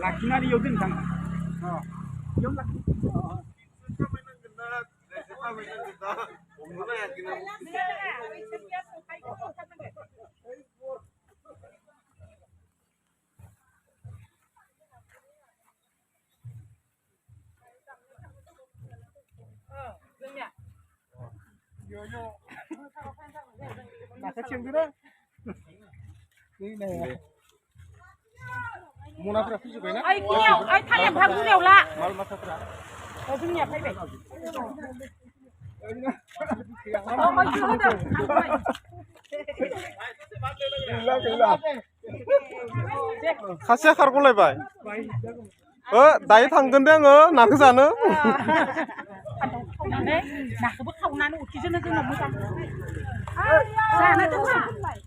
लाखिनानै इयाव दोन थां इयाव लाखि Nasa siyang gina. Ini nih. Muna berapa sih kayaknya? Ay kunyau, ay thayam phang kunyau la. Mal masa berapa? Ay kunyau thay be. Oh my god. Gila. खासेया खारग'लायबाय दायो थांगोन दे आङो नाखौ जानो नाखौबो खावनानै उथिजोंनो जोंनाव मोजां जानो दोनबाय